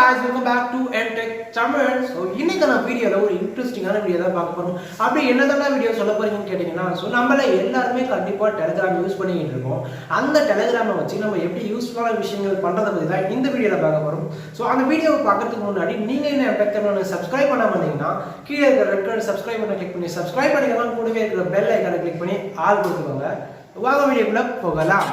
guys, welcome back to Tech Tamizhan. So இன்னைக்கான வீடியோல ஒரு இன்ட்ரஸ்டிங்கான வீடியோ தான் பார்க்க போறோம். அப்படி என்னதான வீடியோ சொல்ல போறீங்கன்னு கேட்டிங்கனா நம்மள எல்லாரும் கண்டிப்பா Telegram யூஸ் பண்ணிட்டு இருக்கோம். அந்த Telegram-ஐ வச்சு நம்ம எப்படி யூஸ்ஃபுல்லான விஷயங்கள் பண்றத பத்தி தான் இந்த வீடியோல பார்க்க போறோம். சோ அந்த வீடியோவை பார்க்கிறதுக்கு முன்னாடி நீங்க என்ன Tech Tamizhan சப்ஸ்கிரைப் பண்ணாம இருந்தீங்கன்னா கீழ இருக்கிற ரெட் கலர் சப்ஸ்கிரைப் பட்டனை கிளிக் பண்ணி சப்ஸ்கிரைப் பண்ணிக்கோங்க. கூடவே இருக்கிற பெல் ஐகானை கிளிக் பண்ணி ஆல் கொடுத்துக்கோங்க. வாங்க வீடியோக்குள்ள போகலாம்.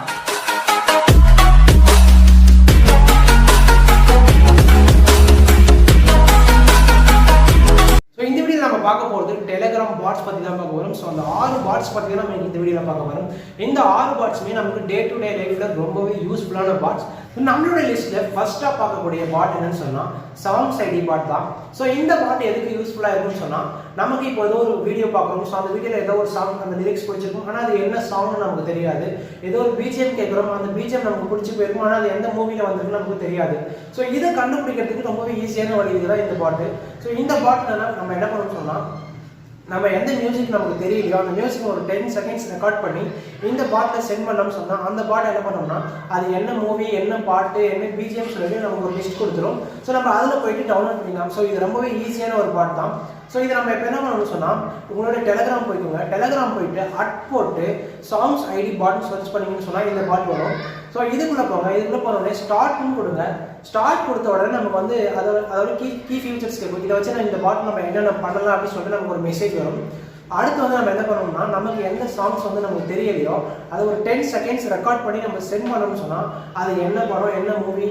பார்க்க போறது Telegram bots பத்தி தான் பார்க்க போறோம். சோ அந்த 6 bots பத்தி தான் நம்ம இந்த வீடியோல பார்க்க போறோம். இந்த 6 botsமே நமக்கு டே டு டே லைஃப்ல ரொம்பவே யூஸ்ஃபுல்லான bots. நம்மளோட லிஸ்ட்ல ஃபர்ஸ்டா பார்க்கக்கூடிய bot என்னன்னு சொன்னா songs id bot தான். சோ இந்த bot எதுக்கு யூஸ்ஃபுல்லா இருக்குன்னு சொன்னா நமக்கு இப்போ ஏதோ ஒரு வீடியோ பார்க்கறோம். சோ அந்த வீடியோல ஏதோ ஒரு சாங் அந்த லிரிக்ஸ் பிடிச்சிருக்கும். ஆனா அது என்ன சாங்னு நமக்கு தெரியாது. ஏதோ ஒரு BGM கேக்குறோம். அந்த BGM நமக்கு பிடிச்சி போயிருக்கும். ஆனா அது எந்த மூவில வந்திருக்குன்னு நமக்கு தெரியாது. சோ இத கண்டுபிடிக்கிறதுக்கு ரொம்பவே ஈஸியான வழி இதுதான் இந்த bot. சோ இந்த botல நம்ம என்ன பண்ணனும் சொன்னா நம்ம எந்த மியூசிக் நமக்கு தெரியலையோ அந்த மியூசிக் ஒரு 10 செகண்ட்ஸ் ரெக்கார்ட் பண்ணி இந்த பாட்டை சென்ட் பண்ணோம்னு சொன்னா அந்த பாட்டை என்ன பண்ணோம்னா அது என்ன மூவி என்ன பாட்டு என்ன பிஜிஎம் சொல்லி நமக்கு ஒரு லிஸ்ட் கொடுத்துரும். ஸோ நம்ம அதில் போயிட்டு டவுன்லோட் பண்ணிக்கலாம். ஸோ இது ரொம்பவே ஈஸியான ஒரு பாட் தான். ஸோ இதை நம்ம இப்போ என்ன பண்ணணும்னு சொன்னால் உங்களோட டெலகிராம் போய்க்கோங்க. டெலகிராம் போயிட்டு போட்டு சாங்ஸ் ஐடி பாட் சர்ச் பண்ணிங்கன்னு சொன்னால் இந்த பாட் வரும். ஸோ இதுக்குள்ளே போங்க. இதுக்குள்ளே போனோடனே ஸ்டார்ட்னு கொடுங்க. ஸ்டார்ட் கொடுத்த உடனே நமக்கு வந்து அதோட கீ ஃபீச்சர்ஸ் கேட்கும். இதை வச்சு இந்த பாட் நம்ம என்னென்ன பண்ணலாம் அப்படின்னு சொல்லிட்டு நமக்கு ஒரு மெசேஜ் வரும். அடுத்து வந்து நம்ம என்ன பண்ணணும்னா நமக்கு எந்த சாங்ஸ் வந்து நமக்கு தெரியலையோ அதை ஒரு 10 செகண்ட்ஸ் ரெக்கார்ட் பண்ணி நம்ம சென்ட் பண்ணணும்னு சொன்னால் அது என்ன படம் என்ன மூவி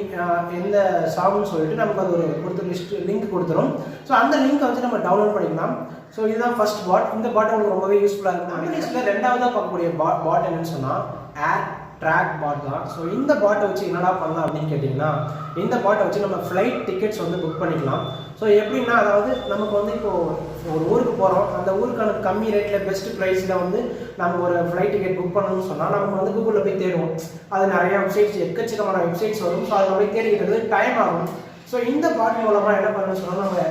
எந்த சாங்னு சொல்லிட்டு நமக்கு அது ஒரு கொடுத்து லிங்க் கொடுத்துரும். ஸோ அந்த லிங்க் வச்சு நம்ம டவுன்லோட் பண்ணிக்கலாம். ஸோ இதுதான் ஃபர்ஸ்ட் பாட். இந்த பாட் உங்களுக்கு ரொம்பவே யூஸ்ஃபுல்லாக இருக்கும். நம்ம லிஸ்ட்டில் ரெண்டாவதாக பார்க்கக்கூடிய பாட் என்னன்னு சொன்னால் ட்ராக் பாட் தான். ஸோ இந்த பாட்டை வச்சு என்னடா பண்ணலாம் அப்படின்னு கேட்டிங்கன்னா இந்த பாட்டை வச்சு நம்ம ஃப்ளைட் டிக்கெட்ஸ் வந்து புக் பண்ணிக்கலாம். ஸோ எப்படின்னா அதாவது நமக்கு வந்து இப்போது ஒரு ஊருக்கு போகிறோம். அந்த ஊருக்கான கம்மி ரேட்டில் பெஸ்ட் ப்ரைஸில் வந்து நம்ம ஒரு ஃப்ளைட் டிக்கெட் புக் பண்ணணும்னு சொன்னால் நமக்கு வந்து கூகுளில் போய் தேடுவோம். அது நிறையா வெப்சைட்ஸ் எக்கச்சக்கமான வெப்சைட்ஸ் வரும். ஸோ அதில் போய் தேடிக்கிறது டைம் ஆகும். ஸோ இந்த பாட் மூலமாக என்ன பண்ணணும்னு சொன்னால் நம்ம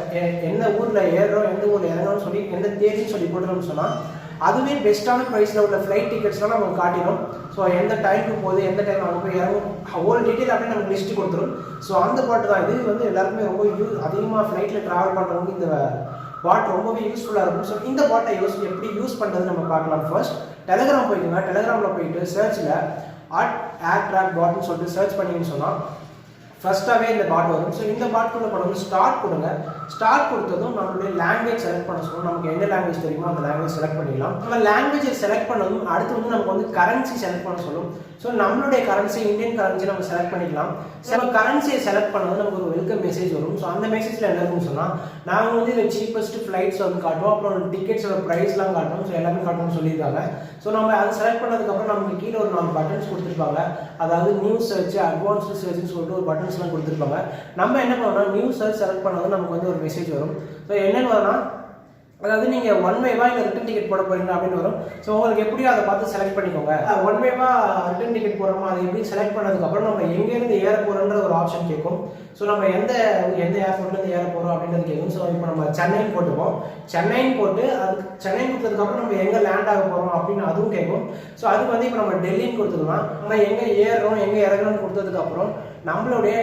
எந்த ஊரில் ஏறுறோம் எந்த ஊரில் இறங்கணும்னு சொல்லி எந்த தேதின்னு சொல்லி போட்டுறோம்னு சொன்னால் அதுவே பெஸ்ட்டான ப்ரைஸில் உள்ள ஃப்ளைட் டிக்கெட்ஸ்லாம் நமக்கு காட்டிடும். ஸோ எந்த டைமுக்கு போகுது எந்த டைம் அங்கே போய் இறங்கும் ஹோல் டீட்டெயில் அப்படின்னு நமக்கு லிஸ்ட்டு கொடுத்துரும். ஸோ அந்த பாட்டு தான். இது வந்து எல்லாருக்குமே ரொம்ப அதிகமாக ஃப்ளைட்டில் ட்ராவல் பண்ணுறவங்க இந்த பாட் ரொம்பவே யூஸ்ஃபுல்லாக இருக்கும். ஸோ இந்த பாட்டை எப்படி யூஸ் பண்ணுறது நம்ம பார்க்கலாம். ஃபர்ஸ்ட் டெலகிராம் போய்க்குங்க. டெலகிராமில் போயிட்டு சர்ச்சில் ட்ராக் பாட்னு சொல்லிட்டு சர்ச் பண்ணிங்கன்னு சொன்னால் ஃபர்ஸ்ட்டாகவே இந்த பாட் வரும். ஸோ இந்த பாட்டுக்குள்ளே பண்ணணும் ஸ்டார்ட் கொடுங்க. ஸ்டார்ட் கொடுத்ததும் நம்மளுடைய லாங்குவேஜ் செலக்ட் பண்ண சொல்லணும். நமக்கு எந்த லாங்குவேஜ் தெரியுமோ அந்த லாங்குவேஜ் செலக்ட் பண்ணிடலாம். நம்ம லாங்குவேஜை செலக்ட் பண்ணதும் அடுத்து வந்து நமக்கு வந்து கரன்சி செலக்ட் பண்ண சொல்லும். ஸோ நம்மளுடைய கரன்சி இந்தியன் கரன்சி நம்ம செலக்ட் பண்ணிக்கலாம். நம்ம கரன்சியை செலக்ட் பண்ணது நமக்கு ஒரு வெல்கம் மெசேஜ் வரும். ஸோ அந்த மெசேஜில் என்ன இருக்குன்னு சொன்னால் நாங்கள் வந்து இதில் சீப்பஸ்ட் ஃப்ளைட்ஸ் வந்து காட்டுவோம். அப்புறம் டிக்கெட்ஸோட ப்ரைஸ்லாம் காட்டும். ஸோ எல்லாமே காட்டணும்னு சொல்லியிருக்காங்க. ஸோ நம்ம அதை செலக்ட் பண்ணதுக்கப்புறம் நமக்கு கீழே ஒரு 4 பட்டன்ஸ் கொடுத்துருப்பாங்க. அதாவது நியூ சர்ச் அட்வான்ஸ்டு சர்ச்னு சொல்லிட்டு ஒரு பட்டன்ஸ்லாம் கொடுத்துருப்பாங்க. நம்ம என்ன பண்ணோம்னா நியூ சர்ச் செலக்ட் பண்ணது நமக்கு வந்து ஒரு மெசேஜ் வரும். ஸோ என்னென்னு வரனா அதாவது நீங்கள் 1 வேவா இல்லை ரிட்டன் டிக்கெட் போட போறீங்க அப்படின்னு வரும். ஸோ உங்களுக்கு எப்படியோ அதை பார்த்து செலக்ட் பண்ணிக்கோங்க. 1 வேவா ரிட்டன் டிக்கெட் போடுறோமோ அதை எப்படி செலக்ட் பண்ணதுக்கப்புறம் நம்ம எங்கேருந்து ஏற போகிறோன்ற ஒரு ஆப்ஷன் கேட்கும். ஸோ நம்ம எந்த ஏர்போர்ட்லேருந்து ஏற போகிறோம் அப்படின்றது கேட்கும். ஸோ இப்போ நம்ம சென்னைன்னு போட்டுப்போம். சென்னைன்னு போட்டு அதுக்கு சென்னை கொடுத்ததுக்கப்புறம் நம்ம எங்கே லேண்ட் ஆக போகிறோம் அப்படின்னு அதுவும் கேட்கும். ஸோ அதுக்கு வந்து இப்போ நம்ம டெல்லின்னு கொடுத்துக்கலாம். நம்ம எங்கே ஏறுறோம் எங்கே இறங்கணும்னு கொடுத்ததுக்கப்புறம் நம்மளுடைய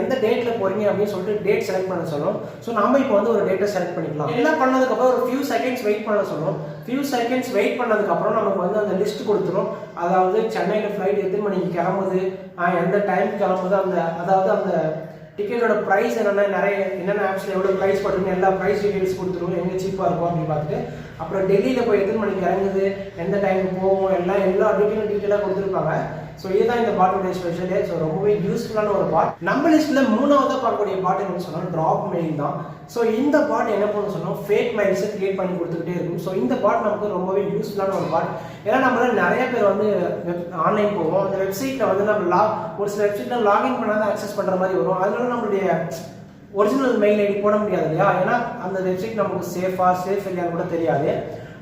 எந்த டேட்டில் போகிறீங்க அப்படின்னு சொல்லிட்டு டேட் செலக்ட் பண்ண சொல்லும். ஸோ நம்ம இப்போ வந்து ஒரு டேட்டை செலக்ட் பண்ணிக்கலாம். எல்லாம் பண்ணதுக்கப்புறம் ஒரு ஃபியூ செகண்ட்ஸ் வெயிட் பண்ண சொல்லும். ஃபியூ செகண்ட்ஸ் வெயிட் பண்ணதுக்கப்புறம் நமக்கு வந்து அந்த லிஸ்ட் கொடுத்துரும். அதாவது சென்னையில் ஃப்ளைட் எத்தனை மணிக்கு கிளம்புது எந்த டைம் கிளம்புது அதாவது அந்த டிக்கெட்டோட ப்ரைஸ் என்னென்ன ஆப்ஸில் எவ்வளோ ப்ரைஸ் போட்டுருங்க எல்லா ப்ரைஸ் டீட்டெயில்ஸ் கொடுத்துருவோம். எங்கே சீப்பாக இருக்கும் அப்படின்னு பார்த்துட்டு அப்புறம் டெல்லியில் போய் எத்தனை மணிக்கு இறங்குது எந்த டைமுக்கு போகும் எல்லா டீட்டெயிலாக கொடுத்துருப்பாங்க. ஸோ இதுதான் இந்த பாட்டோடைய ஸ்பெஷலே. ஸோ ரொம்பவே யூஸ்ஃபுல்லான ஒரு பாட். நம்ம லிஸ்ட்டில் 3ஆவதாக பார்க்கக்கூடிய பாட் என்னன்னு சொன்னால் ட்ராப் மெயில் தான். ஸோ இந்த பாட் என்ன பண்ணணும் சொன்னால் ஃபேக் மெயில்ஸை கிரியேட் பண்ணி கொடுத்துக்கிட்டே இருக்கும். ஸோ இந்த பாட் நமக்கு ரொம்பவே யூஸ்ஃபுல்லான ஒரு பாட். ஏன்னா நம்மள நிறைய பேர் வந்து ஆன்லைன் போவோம். அந்த வெப்சைட்டில் வந்து நம்ம ஒரு சில வெப்சைட்டில் லாகின் பண்ணாதான் அக்சஸ் பண்ணுற மாதிரி வரும். அதனால நம்மளுடைய ஒரிஜினல் மெயில் ஐடி போட முடியாது இல்லையா? ஏன்னா அந்த வெப்சைட் நமக்கு சேஃப் இல்லையான்னு கூட தெரியாது.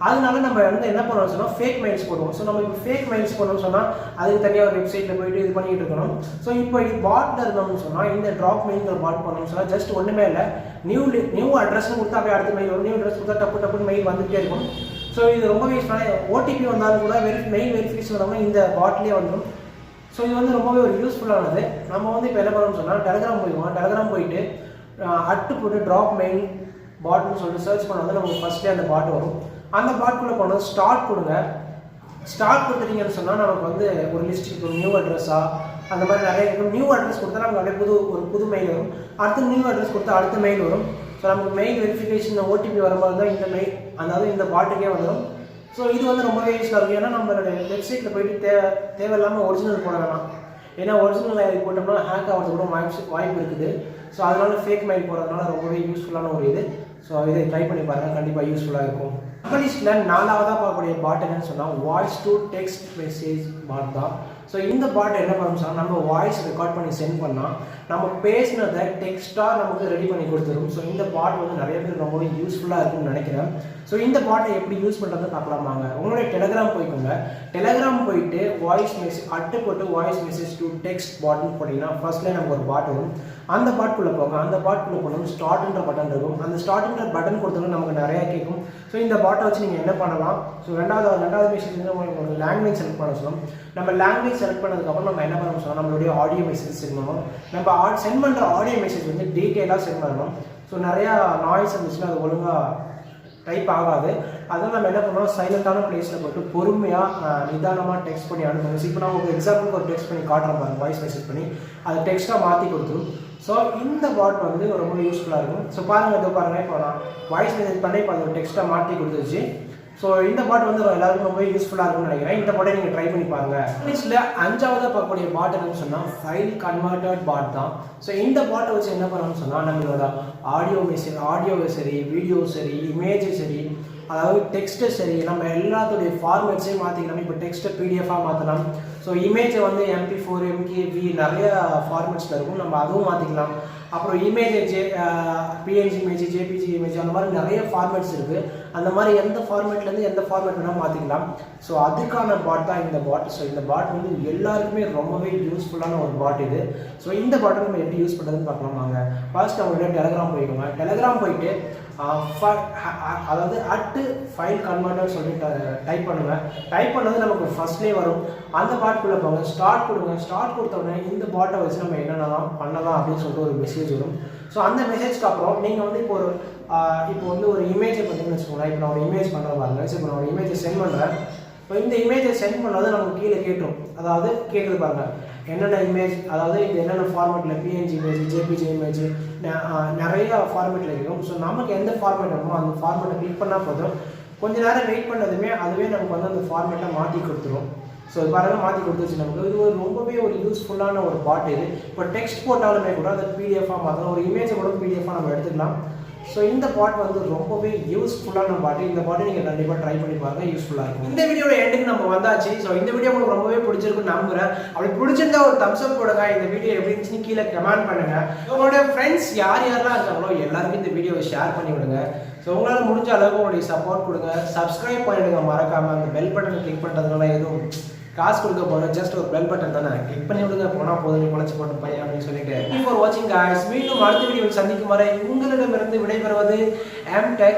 அதனால நம்ம வந்து என்ன பண்ணுவோம் சொன்னால் ஃபேக் மெயில்ஸ் போடுவோம். ஸோ நம்ம இப்போ ஃபேக் மெயில்ஸ் போடணும்னு சொன்னால் அதுக்கு தனியாக ஒரு வெப்சைட்டில் போயிட்டு இது பண்ணிட்டு இருக்கணும். ஸோ இப்போ இது பாட்டில் இருந்தோம்னு சொன்னால் இந்த ட்ராப் மெயில்ங்கிற பாட் பண்ணணும்னு சொன்னால் ஜஸ்ட் ஒன்றுமே இல்லை. நியூ அட்ரஸ்னு கொடுத்தா அப்படியே அடுத்த மெயில் வரும். நியூ அட்ரஸ் கொடுத்தா டப்புன்னு மெயில் வந்துகிட்டே இருக்கும். ஸோ இது ரொம்ப யூஸ்ஃபுல்லான ஓடிபி வந்தாலும் கூட மெயில் வெரிஃபிகேஷன் வந்தாலும் இந்த பாட்லேயே வந்துடும். ஸோ இது வந்து ரொம்பவே ஒரு யூஸ்ஃபுல்லானது. நம்ம வந்து இப்போ என்ன பண்ணணும்னு சொன்னால் டெலகிராம் போயிடுவோம். டெலகிராம் போயிட்டு அட்டு போட்டு ட்ராப் மெயில் பாட்னு சொல்லிட்டு சர்ச் பண்ணால் நமக்கு ஃபஸ்ட்டே அந்த பாட் வரும். அந்த பாட்டுக்குள்ளே போனோம் ஸ்டார்ட் கொடுங்க. ஸ்டார்ட் கொடுத்துட்டீங்கன்னு சொன்னால் நமக்கு வந்து ஒரு லிஸ்ட் இப்போ நியூ அட்ரஸாக அந்த மாதிரி நிறைய இருக்கும். நியூ அட்ரஸ் கொடுத்தா நமக்கு அப்படியே புது மெயில் வரும். அடுத்து நியூ அட்ரஸ் கொடுத்தா அடுத்த மெயில் வரும். ஸோ நமக்கு மெயில் வெரிஃபிகேஷன் ஓடிபி வரும்போது தான் இந்த மெயில் அதாவது இந்த பாட்டுக்கே வந்துடும். ஸோ இது வந்து ரொம்பவே யூஸ்ஃபுல்லாக இருக்கும். ஏன்னா நம்மளுடைய வெப்சைட்டில் போயிட்டு தேவையில்லாமல் ஒரிஜினல் போட வேணாம். ஏன்னா ஒரிஜினல் போட்டோம்னா ஹேக் ஆகிறது கூட வாய்ப்பு இருக்குது. ஸோ அதனால ஃபேக் மெயில் போடுறதுனால ரொம்பவே யூஸ்ஃபுல்லான ஒரு இது. ஸோ இதை ட்ரை பண்ணி பாருங்கள், கண்டிப்பாக யூஸ்ஃபுல்லாக இருக்கும். நம்ம லிஸ்ட்டில் 4ஆவதாக பார்க்கக்கூடிய பாட் என்னன்னு சொன்னால் வாய்ஸ் டு டெக்ஸ்ட் மெசேஜ் பாட் தான். ஸோ இந்த பாட் என்ன பண்ணணும் சொன்னால் நம்ம வாய்ஸ் ரெக்கார்ட் பண்ணி சென்ட் பண்ணால் நம்ம பேசினதை டெக்ஸ்ட்டாக நமக்கு ரெடி பண்ணி கொடுத்துரும். ஸோ இந்த பாட் வந்து நிறைய பேர் ரொம்பவே யூஸ்ஃபுல்லாக இருக்கும்னு நினைக்கிறேன். ஸோ இந்த பாட்டை எப்படி யூஸ் பண்ணுறது பார்க்கலாமாங்க. உங்களுடைய டெலகிராம் போய்க்கோங்க. டெலகிராம் போயிட்டு வாய்ஸ் மெசேஜ் அட்டு போட்டு வாய்ஸ் மெசேஜ் டு டெக்ஸ்ட் பாட்னு போட்டிங்கன்னா ஃபர்ஸ்ட்லேயே நமக்கு ஒரு பாட் வரும். அந்த பாட்டுக்குள்ளே போங்க. அந்த பாட்டுக்குள்ளே போகணும் ஸ்டார்ட்ன்ற பட்டன் இருக்கும். அந்த ஸ்டார்ட்ன்ற பட்டன் கொடுத்தோம்னா நமக்கு நிறையா கேட்கும். ஸோ இந்த பாட்டை வச்சு நீங்கள் என்ன பண்ணலாம். ஸோ ரெண்டாவது மெசேஜ் வந்து உங்களுக்கு ஒரு லாங்குவேஜ் செலக்ட் பண்ண சொல்லணும். நம்ம லாங்குவேஜ் செலக்ட் பண்ணதுக்கப்புறம் நம்ம என்ன பண்ண சொன்னால் நம்மளுடைய ஆடியோ மெசேஜ் சென்ட் பண்ணணும். நம்ம சென்ட் பண்ணுற ஆடியோ மெசேஜ் வந்து டீட்டெயிலாக சென்ட் பண்ணணும். ஸோ நிறையா நாய்ஸ் இருந்துச்சுன்னா அது ஒழுங்காக டைப் ஆகாது. அதனால் நம்ம என்ன பண்ணுவோம் சைலண்டான பிளேஸில் போய்ட்டு பொறுமையாக நிதானமாக டெக்ஸ்ட் பண்ணி அனுப்பணும். இப்போ நான் உங்களுக்கு எக்ஸாம்பிளுக்கு ஒரு டெக்ஸ்ட் பண்ணி காட்டுறேன் பாருங்க, வாய்ஸ் மெசேஜ் பண்ணி அதை டெக்ஸ்ட்டாக மாற்றி கொடுத்துரும். ஸோ இந்த பாட் வந்து ரொம்ப யூஸ்ஃபுல்லாக இருக்கும். ஸோ பாருங்கள், இது பாருங்கள், இப்போ நான் வாய்ஸ் மெசேஜ் பண்ணி இப்போ அதை டெக்ஸ்ட்டாக மாற்றி கொடுத்துருச்சு. ஸோ இந்த பாட் வந்து எல்லாருக்கும் ரொம்ப யூஸ்ஃபுல்லாக இருக்கும்னு நினைக்கிறேன். இந்த பாட்டை நீங்கள் ட்ரை பண்ணி பாருங்கள். லிஸ்ட்டில் 5ஆவதாக பார்க்கக்கூடிய பாட் என்னன்னு சொன்னால் ஃபைல் கன்வெர்ட்டட் பாட் தான். ஸோ இந்த பாட்டை வச்சு என்ன பண்ணணும்னு சொன்னால் நம்மளோட ஆடியோவை சரி, வீடியோ சரி, இமேஜ் சரி, அதாவது டெக்ஸ்ட்டு சரி, நம்ம எல்லாத்துடைய ஃபார்மேட்ஸையும் மாற்றிக்கலாம். இப்போ டெக்ஸ்ட்டை பிடிஎஃபாக மாற்றலாம். ஸோ இமேஜை வந்து MP4 MKV நிறைய ஃபார்மேட்ஸில் இருக்கும், நம்ம அதுவும் மாற்றிக்கலாம். அப்புறம் image PNG image, JPG image அந்த மாதிரி நிறைய ஃபார்மேட்ஸ் இருக்குது. அந்த மாதிரி எந்த ஃபார்மேட்லேருந்து எந்த ஃபார்மேட் வேணால் மாற்றிக்கலாம். ஸோ அதுக்கான பாட் தான் இந்த பாட். ஸோ இந்த பாட் வந்து எல்லாருக்குமே ரொம்பவே யூஸ்ஃபுல்லான ஒரு பாட் இது. ஸோ இந்த பாட்டை நம்ம எப்படி யூஸ் பண்ணுறதுன்னு பார்க்கலாம் வாங்க. ஃபர்ஸ்ட் அவங்கள்ட்ட டெலகிராம் போய்க்கோங்க. டெலகிராம் போயிட்டு அதாவது அட்டு ஃபைல் கன்வெர்ட்டர் சொல்லிட்டு டைப் பண்ணுவேன். டைப் பண்ணது நமக்கு ஃபர்ஸ்ட்லேயே வரும். அந்த பாட்டுக்குள்ளே போங்க, ஸ்டார்ட் கொடுங்க. ஸ்டார்ட் கொடுத்த உடனே இந்த பாட்டை வச்சு நம்ம என்னென்னலாம் பண்ணலாம் அப்படின்னு சொல்லிட்டு ஒரு மெசேஜ் வரும். ஸோ அந்த மெசேஜ்க்கு அப்புறம் நீங்கள் வந்து இப்போ வந்து ஒரு இமேஜை பார்த்தீங்கன்னு வச்சுக்கோங்களேன். இப்போ நான் ஒரு இமேஜ் பண்ணுற பாருங்க. சரி, இப்போ நான் ஒரு இமேஜை சென்ட் பண்ணுறேன். இப்போ இந்த இமேஜை சென்ட் பண்ணது நமக்கு கீழே கேட்டுரும். அதாவது கேட்குறது பாருங்க, என்னென்ன இமேஜ், அதாவது இது என்னென்ன ஃபார்மேட்டில் PNG இமேஜ், JPG இமேஜ் நிறைய ஃபார்மேட்டில் இருக்கும். ஸோ நமக்கு எந்த ஃபார்மேட் வேணுமோ அந்த ஃபார்மேட்டை கிளிக் பண்ணால் போதும். கொஞ்ச நேரம் வெயிட் பண்ணதுமே அதுவே நமக்கு வந்து அந்த ஃபார்மேட்டை மாற்றி கொடுத்துரும். ஸோ இது பாருங்கள், மாற்றி கொடுத்துருச்சு நமக்கு. இது ரொம்பவே ஒரு யூஸ்ஃபுல்லான ஒரு பாட் இது. இப்போ டெக்ஸ்ட் போட்டாலுமே கூட அதை பிடிஎஃபாக மாற்றலாம், ஒரு இமேஜை கூட பிடிஎஃபாக நம்ம எடுத்துக்கலாம். ஸோ இந்த பாட் வந்து ரொம்பவே யூஸ்ஃபுல்லான பாட்டு. இந்த பாட்டை நீங்கள் கண்டிப்பாக ட்ரை பண்ணி பாருங்க, யூஸ்ஃபுல்லாக இருக்கும். இந்த வீடியோட எண்டுக்கு நம்ம வந்தாச்சு. ஸோ இந்த வீடியோ உங்களுக்கு ரொம்பவே பிடிச்சிருக்குன்னு நம்புகிறேன். அப்படி பிடிச்சிருந்தா ஒரு தம்ஸ் அப் போடுங்க. இந்த வீடியோ எப்படி இருந்துச்சுன்னு கீழே கமெண்ட் பண்ணுங்க. உங்களோட ஃப்ரெண்ட்ஸ் யாரெல்லாம் இருக்காங்களோ எல்லாருக்கும் இந்த வீடியோவை ஷேர் பண்ணி விடுங்க. ஸோ உங்களால் முடிஞ்ச அளவுக்கு உங்களுடைய சப்போர்ட் கொடுங்க. சப்ஸ்கிரைப் பண்ணிவிடுங்க மறக்காமல். அந்த பெல் பட்டனை கிளிக் பண்ணுறதுனால எதுவும் காசு கொடுக்க போகிறேன், ஜஸ்ட் ஒரு பெல் பட்டன் தானே, கிளிக் பண்ணி விடுங்க. போனால் போதும், நீ குழச்சி போட்டு பையன் அப்படின்னு சொல்லிட்டு. தேங்க்யூ ஃபார் வாட்சிங் காய்ஸ். மீண்டும் அடுத்த வீடியோவில் சந்திக்கும் வரை உங்களிடமிருந்து விடைபெறுவது M Tech.